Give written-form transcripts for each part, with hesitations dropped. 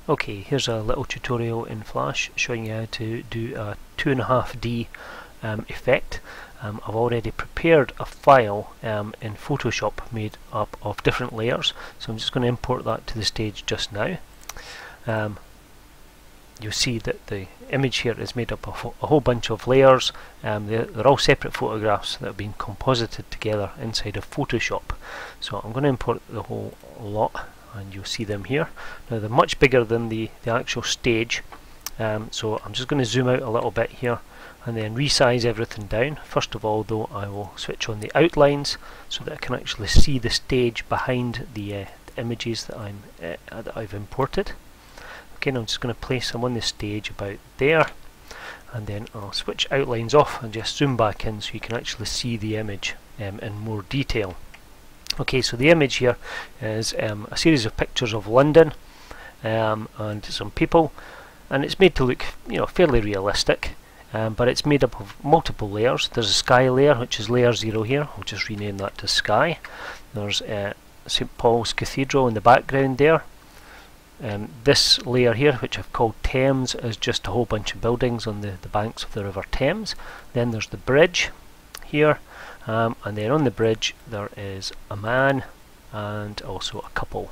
Okay, here's a little tutorial in Flash showing you how to do a 2.5D effect. I've already prepared a file in Photoshop made up of different layers, so I'm just going to import that to the stage just now. You'll see that the image here is made up of a whole bunch of layers. They're all separate photographs that have been composited together inside of Photoshop. So I'm going to import the whole lot, and you'll see them here. Now they're much bigger than the actual stage, so I'm just going to zoom out a little bit here and then resize everything down. First of all though, I will switch on the outlines so that I can actually see the stage behind the images that I've imported. Okay, now I'm just going to place them on the stage about there, and then I'll switch outlines off and just zoom back in so you can actually see the image in more detail. Okay, so the image here is a series of pictures of London and some people, and it's made to look, fairly realistic, but it's made up of multiple layers. There's a sky layer, which is layer 0 here. I'll just rename that to sky. There's St Paul's Cathedral in the background there. This layer here, which I've called Thames, is just a whole bunch of buildings on the banks of the River Thames. Then there's the bridge here, and then on the bridge there is a man and also a couple.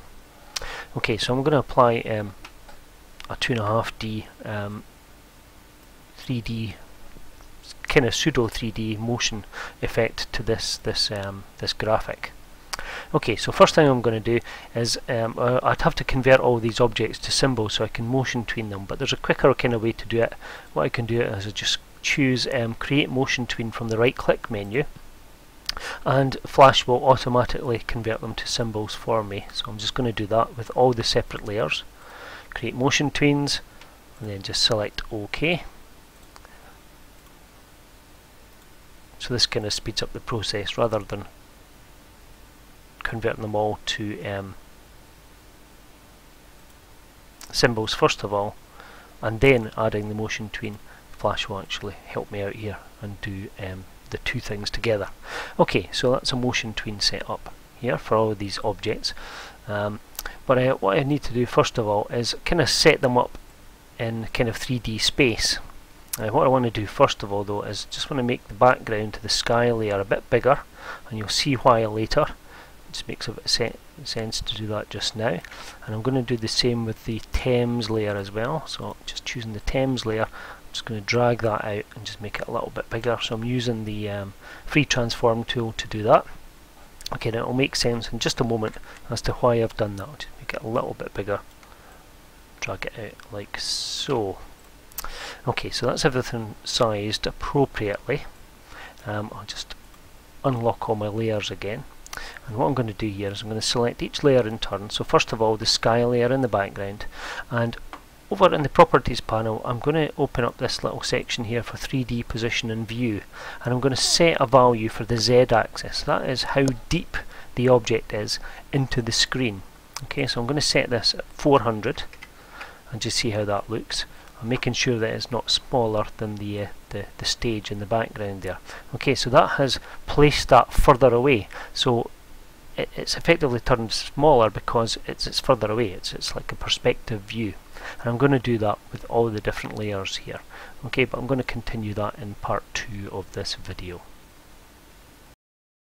Okay, so I'm going to apply a 2.5D 3D kind of pseudo 3D motion effect to this graphic. Okay, so first thing I'm going to do is I'd have to convert all these objects to symbols so I can motion tween them, but there's a quicker kind of way to do it. What I can do is I just choose create motion tween from the right click menu, and Flash will automatically convert them to symbols for me. So I'm just going to do that with all the separate layers. Create motion tweens, and then just select OK. So this kind of speeds up the process rather than converting them all to symbols first of all and then adding the motion tween. Flash will actually help me out here and do the two things together. Okay, so that's a motion tween set up here for all of these objects, but what I need to do first of all is kind of set them up in kind of 3D space. What I want to do first of all though is just want to make the background to the sky layer a bit bigger, and you'll see why later. It just makes a bit of sense to do that just now. And I'm going to do the same with the Thames layer as well. So just choosing the Thames layer, I'm just going to drag that out and just make it a little bit bigger. So I'm using the free transform tool to do that. Okay, now it'll make sense in just a moment as to why I've done that. I'll just make it a little bit bigger, drag it out like so. Okay, so that's everything sized appropriately. I'll just unlock all my layers again, and what I'm going to do here is I'm going to select each layer in turn. So first of all the sky layer in the background, and over in the properties panel I'm going to open up this little section here for 3D position and view, and I'm going to set a value for the Z axis. That is how deep the object is into the screen. Okay, so I'm going to set this at 400 and just see how that looks. I'm making sure that it's not smaller than the stage in the background there. Okay, so that has placed that further away, so it's effectively turned smaller because it's further away. It's like a perspective view, and I'm going to do that with all the different layers here. Okay, but I'm going to continue that in part 2 of this video.